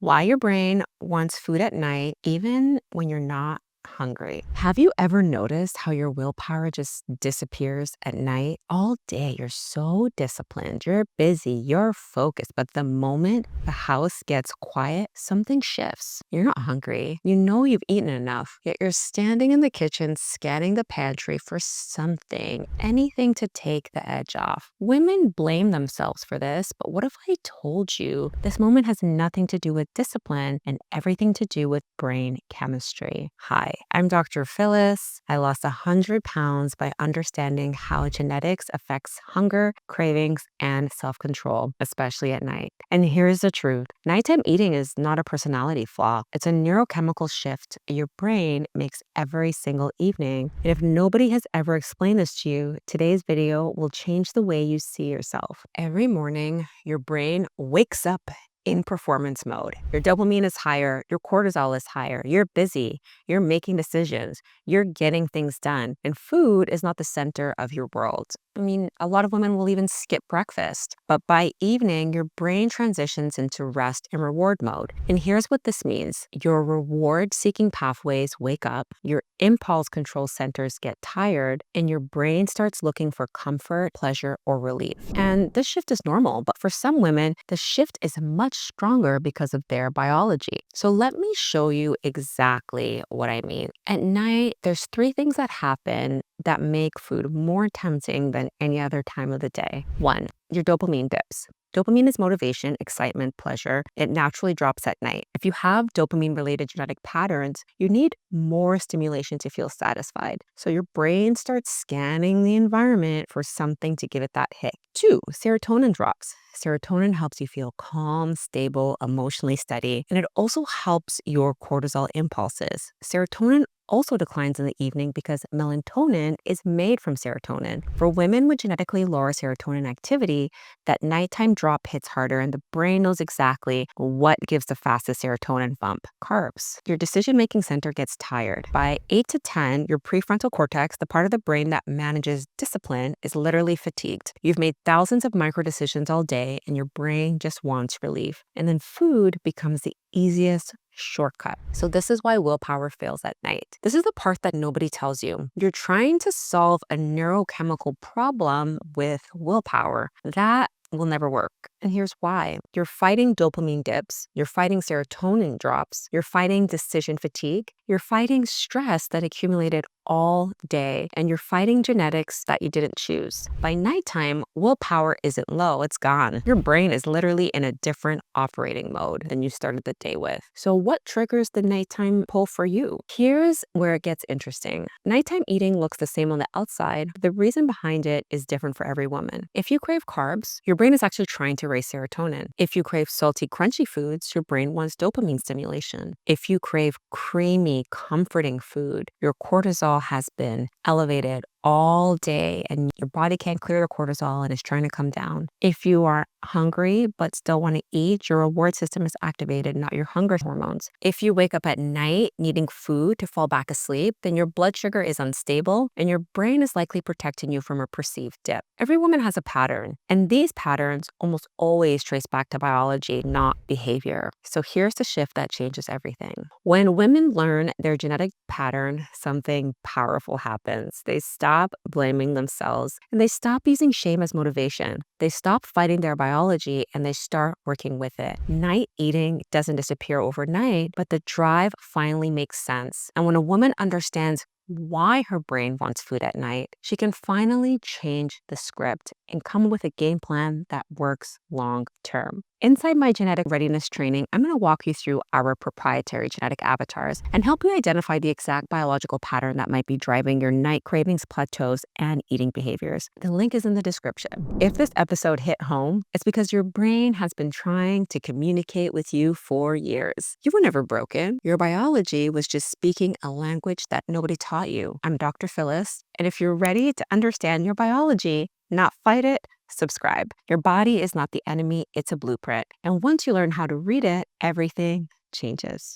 Why your brain wants food at night, even when you're not hungry. Have you ever noticed how your willpower just disappears at night? All day, you're so disciplined, you're busy, you're focused, but the moment the house gets quiet, something shifts. You're not hungry. You know you've eaten enough, yet you're standing in the kitchen scanning the pantry for something, anything to take the edge off. Women blame themselves for this, but what if I told you this moment has nothing to do with discipline and everything to do with brain chemistry? Hi, I'm Dr. Phyllis. I lost 100 pounds by understanding how genetics affects hunger, cravings, and self-control, especially at night. And here's the truth. Nighttime eating is not a personality flaw. It's a neurochemical shift your brain makes every single evening. And if nobody has ever explained this to you, today's video will change the way you see yourself. Every morning, your brain wakes up in performance mode. Your dopamine is higher, your cortisol is higher, you're busy, you're making decisions, you're getting things done, and food is not the center of your world. I mean, a lot of women will even skip breakfast, but by evening, your brain transitions into rest and reward mode. And here's what this means. Your reward-seeking pathways wake up, your impulse control centers get tired, and your brain starts looking for comfort, pleasure, or relief. And this shift is normal, but for some women, the shift is much stronger because of their biology. So let me show you exactly what I mean. At night, there's 3 things that happen that make food more tempting than any other time of the day. 1, your dopamine dips. Dopamine is motivation, excitement, pleasure. It naturally drops at night. If you have dopamine-related genetic patterns, you need more stimulation to feel satisfied. So your brain starts scanning the environment for something to give it that hit. 2, serotonin drops. Serotonin helps you feel calm, stable, emotionally steady, and it also helps your cortisol impulses. Serotonin also declines in the evening because melatonin is made from serotonin. For women with genetically lower serotonin activity, that nighttime drop hits harder and the brain knows exactly what gives the fastest serotonin bump: carbs. Your decision-making center gets tired. By 8 to 10, your prefrontal cortex, the part of the brain that manages discipline, is literally fatigued. You've made thousands of micro decisions all day and your brain just wants relief. And then food becomes the easiest shortcut. So this is why willpower fails at night. This is the part that nobody tells you. You're trying to solve a neurochemical problem with willpower. That will never work. And here's why. You're fighting dopamine dips, you're fighting serotonin drops, you're fighting decision fatigue, you're fighting stress that accumulated all day, and you're fighting genetics that you didn't choose. By nighttime, willpower isn't low, it's gone. Your brain is literally in a different operating mode than you started the day with. So what triggers the nighttime pull for you? Here's where it gets interesting. Nighttime eating looks the same on the outside, but the reason behind it is different for every woman. If you crave carbs, your brain is actually trying to raise serotonin. If you crave salty, crunchy foods, your brain wants dopamine stimulation. If you crave creamy, comforting food, your cortisol has been elevated all day and your body can't clear the cortisol and is trying to come down. If you are hungry but still want to eat, your reward system is activated, not your hunger hormones. If you wake up at night needing food to fall back asleep, then your blood sugar is unstable and your brain is likely protecting you from a perceived dip. Every woman has a pattern, and these patterns almost always trace back to biology, not behavior. So here's the shift that changes everything. When women learn their genetic pattern, something powerful happens. They stop blaming themselves and they stop using shame as motivation. They stop fighting their biology and they start working with it. Night eating doesn't disappear overnight, but the drive finally makes sense. And when a woman understands why her brain wants food at night, she can finally change the script and come with a game plan that works long term. Inside my genetic readiness training, I'm going to walk you through our proprietary genetic avatars and help you identify the exact biological pattern that might be driving your night cravings, plateaus, and eating behaviors. The link is in the description. If this episode hit home, it's because your brain has been trying to communicate with you for years. You were never broken. Your biology was just speaking a language that nobody taught you. I'm Dr. Phyllis, and if you're ready to understand your biology, not fight it, subscribe. Your body is not the enemy, it's a blueprint. And once you learn how to read it, everything changes.